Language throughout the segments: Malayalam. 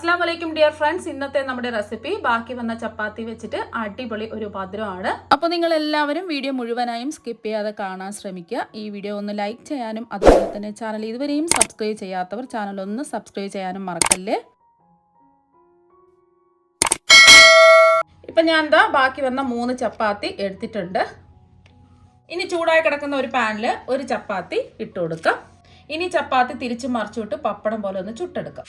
അസ്സലാമലൈക്കും ഡിയർ ഫ്രണ്ട്സ്. ഇന്നത്തെ നമ്മുടെ റെസിപ്പി ബാക്കി വന്ന ചപ്പാത്തി വെച്ചിട്ട് അടിപൊളി ഒരു പദ്രമാണ്. അപ്പോൾ നിങ്ങൾ എല്ലാവരും വീഡിയോ മുഴുവനായും സ്കിപ്പ് ചെയ്യാതെ കാണാൻ ശ്രമിക്കുക. ഈ വീഡിയോ ഒന്ന് ലൈക്ക് ചെയ്യാനും അതുപോലെ തന്നെ ചാനൽ ഇതുവരെയും സബ്സ്ക്രൈബ് ചെയ്യാത്തവർ ചാനൽ ഒന്ന് സബ്സ്ക്രൈബ് ചെയ്യാനും മറക്കല്ലേ. ഇപ്പം ഞാൻ ബാക്കി വന്ന 3 ചപ്പാത്തി എടുത്തിട്ടുണ്ട്. ഇനി ചൂടായി കിടക്കുന്ന ഒരു പാനിൽ ഒരു ചപ്പാത്തി ഇട്ട് കൊടുക്കാം. ഇനി ചപ്പാത്തി തിരിച്ച് മറിച്ചിട്ട് പപ്പടം പോലെ ഒന്ന് ചുട്ടെടുക്കാം.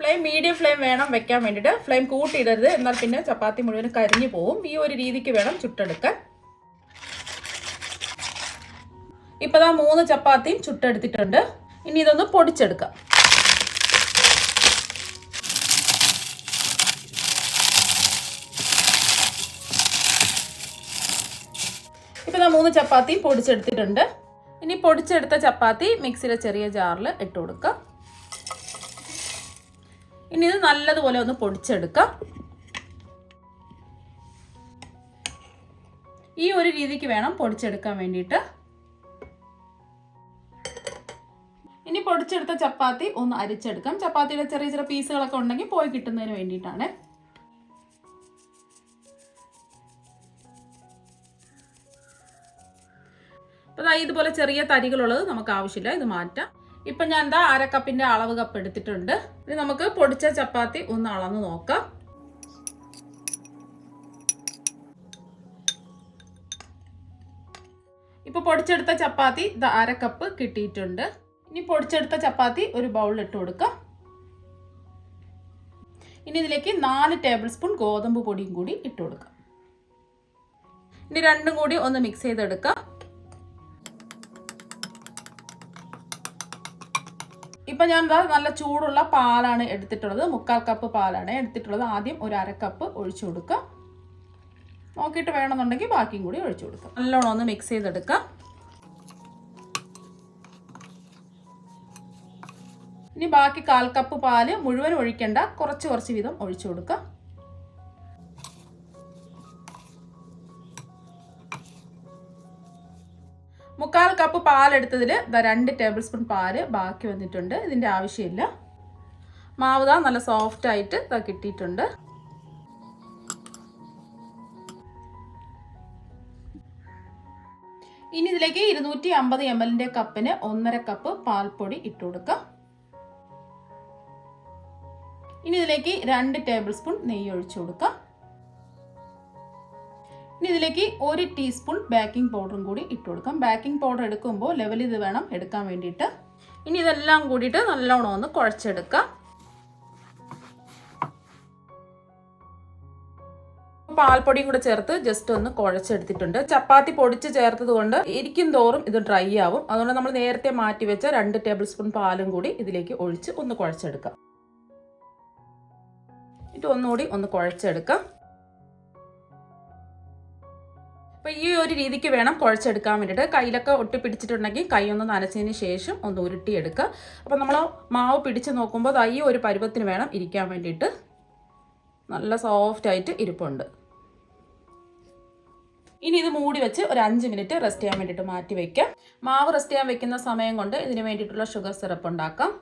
ഫ്ലെയിം മീഡിയം ഫ്ലെയിം വേണം വെക്കാൻ വേണ്ടിയിട്ട്. ഫ്ലെയിം കൂട്ടിയിടരുത്, എന്നാൽ പിന്നെ ചപ്പാത്തി മുഴുവൻ കരിഞ്ഞു പോവും. ഈ ഒരു രീതിക്ക് വേണം ചുട്ടെടുക്കാൻ. ഇപ്പോൾ 3 ചപ്പാത്തിയും ചുട്ടെടുത്തിട്ടുണ്ട്. ഇനി ഇതൊന്ന് പൊടിച്ചെടുക്കാം. ഇപ്പോൾ 3 ചപ്പാത്തിയും പൊടിച്ചെടുത്തിട്ടുണ്ട്. ഇനി പൊടിച്ചെടുത്ത ചപ്പാത്തി മിക്സിയിലെ ചെറിയ ജാറിൽ ഇട്ട് കൊടുക്കാം. ഇനി ഇത് നല്ലതുപോലെ ഒന്ന് പൊടിച്ചെടുക്കാം. ഈ ഒരു രീതിക്ക് വേണം പൊടിച്ചെടുക്കാൻ വേണ്ടിയിട്ട്. ഇനി പൊടിച്ചെടുത്ത ചപ്പാത്തി ഒന്ന് അരിച്ചെടുക്കാം. ചപ്പാത്തിയുടെ ചെറിയ ചെറിയ പീസുകളൊക്കെ ഉണ്ടെങ്കിൽ പോയി കിട്ടുന്നതിന് വേണ്ടിയിട്ടാണ്. അപ്പോൾ ഇതുപോലെ ചെറിയ തരികളുള്ളത് നമുക്ക് ആവശ്യമില്ല, ഇത് മാറ്റാം. ഇപ്പം ഞാൻ അര കപ്പിൻ്റെ അളവ് കപ്പ് എടുത്തിട്ടുണ്ട്. ഇനി നമുക്ക് പൊടിച്ച ചപ്പാത്തി ഒന്ന് അളന്ന് നോക്കാം. ഇപ്പോൾ പൊടിച്ചെടുത്ത ചപ്പാത്തി അര കപ്പ് കിട്ടിയിട്ടുണ്ട്. ഇനി പൊടിച്ചെടുത്ത ചപ്പാത്തി ഒരു ബൗളിൽ ഇട്ട് കൊടുക്കാം. ഇനി ഇതിലേക്ക് 4 ടേബിൾ സ്പൂൺ ഗോതമ്പ് പൊടിയും കൂടി ഇട്ട് കൊടുക്കാം. ഇനി രണ്ടും കൂടി ഒന്ന് മിക്സ് ചെയ്തെടുക്കാം. ഇപ്പം ഞാൻ നല്ല ചൂടുള്ള പാലാണ് എടുത്തിട്ടുള്ളത്. 3/4 കപ്പ് പാലാണ് എടുത്തിട്ടുള്ളത്. ആദ്യം ഒരു അര കപ്പ് ഒഴിച്ചു കൊടുക്കാം. നോക്കിയിട്ട് വേണമെന്നുണ്ടെങ്കിൽ ബാക്കിയും കൂടി ഒഴിച്ചു കൊടുക്കാം. നല്ലോണം ഒന്ന് മിക്സ് ചെയ്തെടുക്കാം. ഇനി ബാക്കി 1/4 കപ്പ് പാല് മുഴുവൻ ഒഴിക്കേണ്ട, കുറച്ച് വീതം ഒഴിച്ചു കൊടുക്കാം. 1/4 കപ്പ് പാലെടുത്തതിൽ 2 ടേബിൾ സ്പൂൺ പാല് ബാക്കി വന്നിട്ടുണ്ട്. ഇതിൻ്റെ ആവശ്യമില്ല. മാവ് നല്ല സോഫ്റ്റ് ആയിട്ട് കിട്ടിയിട്ടുണ്ട്. ഇനി ഇതിലേക്ക് 250 ml കപ്പിന് 1/2 കപ്പ് പാൽപ്പൊടി ഇട്ട് കൊടുക്കാം. ഇനി ഇതിലേക്ക് 2 ടേബിൾ സ്പൂൺ നെയ്യ് ഒഴിച്ചു കൊടുക്കാം. ഇനി ഇതിലേക്ക് 1 ടീസ്പൂൺ ബേക്കിംഗ് പൗഡറും കൂടി ഇട്ട് കൊടുക്കാം. ബേക്കിംഗ് പൗഡർ എടുക്കുമ്പോൾ ലെവൽ ഇത് വേണം എടുക്കാൻ വേണ്ടിയിട്ട്. ഇനി ഇതെല്ലാം കൂടിയിട്ട് നല്ലോണം ഒന്ന് കുഴച്ചെടുക്കാം. പാൽപ്പൊടിയും കൂടെ ചേർത്ത് ജസ്റ്റ് ഒന്ന് കുഴച്ചെടുത്തിട്ടുണ്ട്. ചപ്പാത്തി പൊടിച്ച് ചേർത്തത് കൊണ്ട് ഇരിക്കും തോറും ഇത് ഡ്രൈ ആവും. അതുകൊണ്ട് നമ്മൾ നേരത്തെ മാറ്റി വെച്ച 2 ടേബിൾ സ്പൂൺ പാലും കൂടി ഇതിലേക്ക് ഒഴിച്ച് ഒന്ന് കുഴച്ചെടുക്കാം. ഇത് ഒന്നുകൂടി ഒന്ന് കുഴച്ചെടുക്കാം. അപ്പോൾ ഈ ഒരു രീതിക്ക് വേണം കുഴച്ചെടുക്കാൻ വേണ്ടിയിട്ട്. കയ്യിലൊക്കെ ഒട്ടിപ്പിടിച്ചിട്ടുണ്ടെങ്കിൽ കൈ ഒന്ന് നനച്ചതിന് ശേഷം ഒന്ന് ഉരുട്ടിയെടുക്കുക. അപ്പോൾ നമ്മൾ മാവ് പിടിച്ച് നോക്കുമ്പോൾ ഈ ഒരു പരുവത്തിന് വേണം ഇരിക്കാൻ വേണ്ടിയിട്ട്. നല്ല സോഫ്റ്റ് ആയിട്ട് ഇരിപ്പുണ്ട്. ഇനി ഇത് മൂടി വെച്ച് ഒരു 5 മിനിറ്റ് റെസ്റ്റ് ചെയ്യാൻ വേണ്ടിയിട്ട് മാറ്റി വയ്ക്കാം. മാവ് റെസ്റ്റ് ചെയ്യാൻ വെക്കുന്ന സമയം കൊണ്ട് ഇതിന് വേണ്ടിയിട്ടുള്ള ഷുഗർ സിറപ്പ് ഉണ്ടാക്കാം.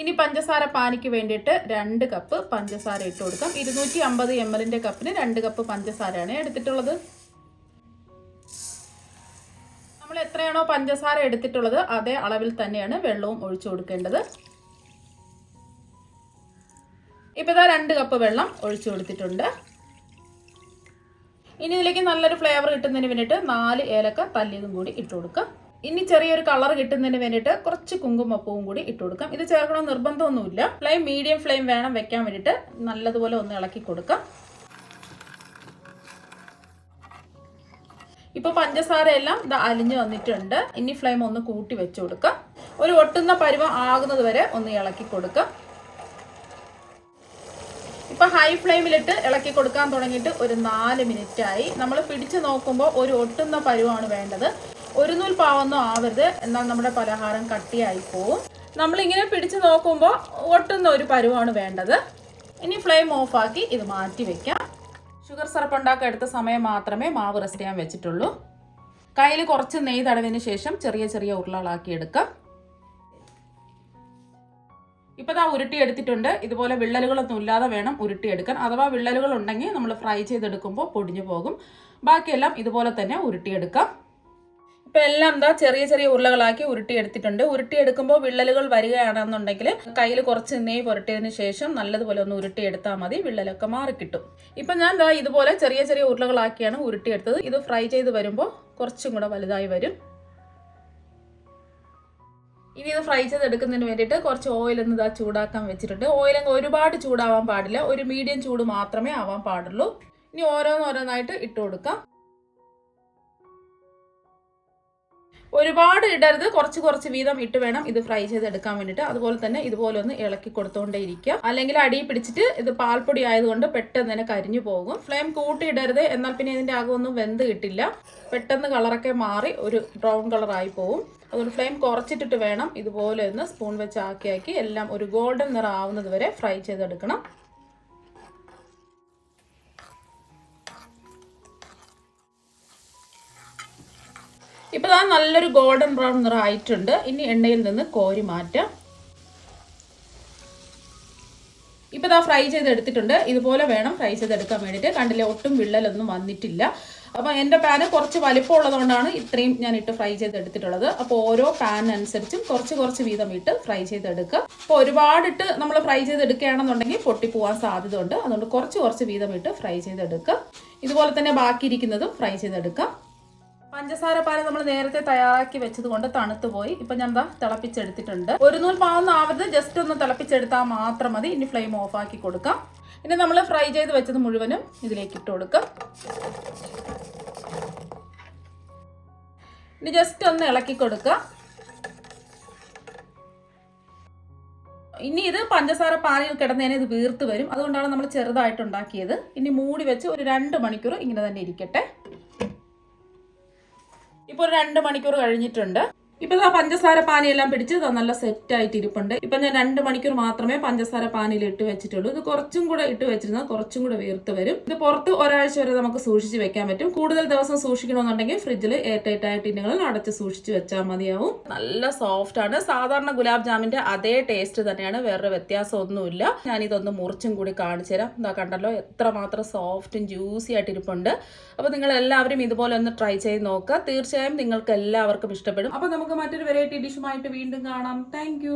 ഇനി പഞ്ചസാര പാനിക്ക് വേണ്ടിയിട്ട് 2 കപ്പ് പഞ്ചസാര ഇട്ട് കൊടുക്കാം. 250 ml കപ്പിന് 2 കപ്പ് പഞ്ചസാരയാണ് എടുത്തിട്ടുള്ളത്. നമ്മൾ എത്രയാണോ പഞ്ചസാര എടുത്തിട്ടുള്ളത് അതേ അളവിൽ തന്നെയാണ് വെള്ളവും ഒഴിച്ചു കൊടുക്കേണ്ടത്. ഇപ്പോൾ 2 കപ്പ് വെള്ളം ഒഴിച്ചു കൊടുത്തിട്ടുണ്ട്. ഇനി ഇതിലേക്ക് നല്ലൊരു ഫ്ലേവർ കിട്ടുന്നതിന് വേണ്ടിയിട്ട് 4 ഏലക്ക തല്ലിയതും കൂടി ഇട്ട് കൊടുക്കാം. ഇനി ചെറിയൊരു കളർ കിട്ടുന്നതിന് വേണ്ടിയിട്ട് കുറച്ച് കുങ്കുമപ്പൂവും കൂടി ഇട്ട് കൊടുക്കാം. ഇത് ചേർക്കണമെന്ന് നിർബന്ധമൊന്നുമില്ല. ഫ്ലെയിം മീഡിയം ഫ്ലെയിം വേണം വെക്കാൻ വേണ്ടിയിട്ട്. നല്ലതുപോലെ ഒന്ന് ഇളക്കി കൊടുക്കാം. ഇപ്പോൾ പഞ്ചസാര എല്ലാം അലിഞ്ഞു വന്നിട്ടുണ്ട്. ഇനി ഫ്ലെയിം ഒന്ന് കൂട്ടി വെച്ച് കൊടുക്കാം. ഒരു ഒട്ടുന്ന പരുവം ആകുന്നത് വരെ ഒന്ന് ഇളക്കി കൊടുക്കാം. ഇപ്പോൾ ഹൈ ഫ്ലെയിമിലിട്ട് ഇളക്കി കൊടുക്കാൻ തുടങ്ങിയിട്ട് ഒരു 4 മിനിറ്റായി. നമ്മൾ പിടിച്ച് നോക്കുമ്പോൾ ഒരു ഒട്ടുന്ന പരുവമാണ് വേണ്ടത്. ഒരു നൂൽ പാവൊന്നും ആവരുത്, എന്നാൽ നമ്മുടെ പലഹാരം കട്ടിയായി പോവും. നമ്മളിങ്ങനെ പിടിച്ച് നോക്കുമ്പോൾ ഒട്ടുന്ന ഒരു പരുവമാണ് വേണ്ടത്. ഇനി ഫ്ലെയിം ഓഫാക്കി ഇത് മാറ്റി വെക്കാം. ഷുഗർ സിറപ്പ് ഉണ്ടാക്കാൻ എടുത്ത സമയം മാത്രമേ മാവ് റെസ്റ്റ് ചെയ്യാൻ വെച്ചിട്ടുള്ളൂ. കയ്യിൽ കുറച്ച് നെയ്യ് തടവിന് ശേഷം ചെറിയ ചെറിയ ഉരുളകളാക്കി എടുക്കാം. ഇപ്പോൾ ദാ ഉരുട്ടി എടുത്തിട്ടുണ്ട്. ഇതുപോലെ വിള്ളലുകളൊന്നും ഇല്ലാതെ വേണം ഉരുട്ടിയെടുക്കാൻ. അഥവാ വിള്ളലുകൾ ഉണ്ടെങ്കിൽ നമ്മൾ ഫ്രൈ ചെയ്തെടുക്കുമ്പോൾ പൊടിഞ്ഞു പോകും. ബാക്കിയെല്ലാം ഇതുപോലെ തന്നെ ഉരുട്ടിയെടുക്കാം. ഇപ്പോൾ എല്ലാം എന്താ ചെറിയ ചെറിയ ഉരുളകളാക്കി ഉരുട്ടിയെടുത്തിട്ടുണ്ട്. ഉരുട്ടിയെടുക്കുമ്പോൾ വിള്ളലുകൾ വരികയാണെന്നുണ്ടെങ്കിൽ കയ്യിൽ കുറച്ച് നെയ്യ് പുരട്ടിയതിന് ശേഷം നല്ലതുപോലെ ഒന്ന് ഉരുട്ടിയെടുത്താൽ മതി. വിള്ളലൊക്കെ മാറിക്കിട്ടും. ഇപ്പം ഞാൻ ദാ ഇതുപോലെ ചെറിയ ചെറിയ ഉരുളകളാക്കിയാണ് ഉരുട്ടിയെടുത്തത്. ഇത് ഫ്രൈ ചെയ്ത് വരുമ്പോൾ കുറച്ചും കൂടെ വലുതായി വരും. ഇനി ഇത് ഫ്രൈ ചെയ്തെടുക്കുന്നതിന് വേണ്ടിയിട്ട് കുറച്ച് ഓയിലൊന്ന് ഇതാ ചൂടാക്കാൻ വെച്ചിട്ടുണ്ട്. ഓയിലങ്ങ് ഒരുപാട് ചൂടാവാൻ പാടില്ല, ഒരു മീഡിയം ചൂട് മാത്രമേ ആവാൻ പാടുള്ളൂ. ഇനി ഓരോന്നോരോന്നായിട്ട് ഇട്ട് കൊടുക്കാം. ഒരുപാട് ഇടരുത്, കുറച്ച് കുറച്ച് വീതം ഇട്ട് വേണം ഇത് ഫ്രൈ ചെയ്തെടുക്കാൻ വേണ്ടിയിട്ട്. അതുപോലെ തന്നെ ഇതുപോലെ ഒന്ന് ഇളക്കി കൊടുത്തുകൊണ്ടേ ഇരിക്കുക. അല്ലെങ്കിൽ അടി പിടിച്ചിട്ട് ഇത് പാൽപ്പൊടി ആയതുകൊണ്ട് പെട്ടെന്ന് തന്നെ കരിഞ്ഞു പോകും. ഫ്ലെയിം കൂട്ടി ഇടരുത്, എന്നാൽ പിന്നെ ഇതിൻ്റെ അകമൊന്നും വെന്ത് കിട്ടില്ല. പെട്ടെന്ന് കളറൊക്കെ മാറി ഒരു ബ്രൗൺ കളറായി പോകും. അതുകൊണ്ട് ഫ്ലെയിം കുറച്ചിട്ടിട്ട് വേണം ഇതുപോലെ ഒന്ന് സ്പൂൺ വെച്ച് ആക്കി എല്ലാം ഒരു ഗോൾഡൻ നിറം ആവുന്നത് വരെ ഫ്രൈ ചെയ്തെടുക്കണം. ഇപ്പോൾ അത് നല്ലൊരു ഗോൾഡൻ ബ്രൗൺ നിറം ആയിട്ടുണ്ട്. ഇനി എണ്ണയിൽ നിന്ന് കോരി മാറ്റാം. ഇപ്പോൾ ഇതാ ഫ്രൈ ചെയ്തെടുത്തിട്ടുണ്ട്. ഇതുപോലെ വേണം ഫ്രൈ ചെയ്തെടുക്കാൻ വേണ്ടിയിട്ട്. കണ്ടില്ലേ, ഒട്ടും വിള്ളലൊന്നും വന്നിട്ടില്ല. അപ്പോൾ എൻ്റെ പാന് കുറച്ച് വലിപ്പം ഉള്ളതുകൊണ്ടാണ് ഇത്രയും ഞാൻ ഇട്ട് ഫ്രൈ ചെയ്തെടുത്തിട്ടുള്ളത്. അപ്പോൾ ഓരോ പാനനുസരിച്ചും കുറച്ച് കുറച്ച് വീതം ഇട്ട് ഫ്രൈ ചെയ്തെടുക്കുക. അപ്പോൾ ഒരുപാടിട്ട് നമ്മൾ ഫ്രൈ ചെയ്തെടുക്കുകയാണെന്നുണ്ടെങ്കിൽ പൊട്ടിപ്പോവാൻ സാധ്യത ഉണ്ട്. അതുകൊണ്ട് കുറച്ച് കുറച്ച് വീതം ഇട്ട് ഫ്രൈ ചെയ്തെടുക്കുക. ഇതുപോലെ തന്നെ ബാക്കിയിരിക്കുന്നതും ഫ്രൈ ചെയ്തെടുക്കുക. പഞ്ചസാര പാല് നമ്മൾ നേരത്തെ തയ്യാറാക്കി വെച്ചത് കൊണ്ട് തണുത്തു പോയി. ഇപ്പം ഞാൻ എന്താ തിളപ്പിച്ചെടുത്തിട്ടുണ്ട്. ഒരു നൂൽ പാവൊന്നും ആവരുത്, ജസ്റ്റ് ഒന്ന് തിളപ്പിച്ചെടുത്താൽ മാത്രം മതി. ഇനി ഫ്ലെയിം ഓഫ് ആക്കി കൊടുക്കാം. ഇനി നമ്മൾ ഫ്രൈ ചെയ്ത് വെച്ചത് മുഴുവനും ഇതിലേക്ക് ഇട്ട് കൊടുക്കാം. ഇനി ജസ്റ്റ് ഒന്ന് ഇളക്കി കൊടുക്കുക. ഇനി ഇത് പഞ്ചസാര പാലിൽ കിടന്നതിന് ഇത് വീർത്ത് വരും. അതുകൊണ്ടാണ് നമ്മൾ ചെറുതായിട്ട് ഉണ്ടാക്കിയത്. ഇനി മൂടി വെച്ച് ഒരു 2 മണിക്കൂർ ഇങ്ങനെ തന്നെ ഇരിക്കട്ടെ. ഇപ്പോൾ 2 മണിക്കൂർ കഴിഞ്ഞിട്ടുണ്ട്. ഇപ്പോൾ ആ പഞ്ചസാര പാനിയെല്ലാം പിടിച്ച് നല്ല സെറ്റായിട്ട് ഇരിപ്പുണ്ട്. ഇപ്പം ഞാൻ 2 മണിക്കൂർ മാത്രമേ പഞ്ചസാര പാനിയിൽ ഇട്ട് വെച്ചിട്ടുള്ളൂ. ഇത് കുറച്ചും കൂടെ ഇട്ട് വെച്ചിരുന്നാൽ കുറച്ചും കൂടെ വീർത്ത് വരും. ഇത് പുറത്ത് ഒരാഴ്ച വരെ നമുക്ക് സൂക്ഷിച്ച് വെക്കാൻ പറ്റും. കൂടുതൽ ദിവസം സൂക്ഷിക്കണമെന്നുണ്ടെങ്കിൽ ഫ്രിഡ്ജിൽ എയർ ടൈറ്റ് ആയ ടിന്നുകളിൽ അടച്ച് സൂക്ഷിച്ച് വെച്ചാൽ മതിയാവും. നല്ല സോഫ്റ്റ് ആണ്. സാധാരണ ഗുലാബ് ജാമിന്റെ അതേ ടേസ്റ്റ് തന്നെയാണ്, വേറൊരു വ്യത്യാസമൊന്നുമില്ല. ഞാനിതൊന്ന് മുറിച്ചും കൂടി കാണിച്ചു തരാം. എന്താ കണ്ടല്ലോ, എത്രമാത്രം സോഫ്റ്റും ജ്യൂസി ആയിട്ട് ഇരിപ്പുണ്ട്. അപ്പോൾ നിങ്ങൾ എല്ലാവരും ഇതുപോലെ ഒന്ന് ട്രൈ ചെയ്ത് നോക്കുക. തീർച്ചയായും നിങ്ങൾക്ക് എല്ലാവർക്കും ഇഷ്ടപ്പെടും. അപ്പോൾ നമുക്ക് മറ്റൊരു വെറൈറ്റി ഡിഷുമായിട്ട് വീണ്ടും കാണാം. താങ്ക്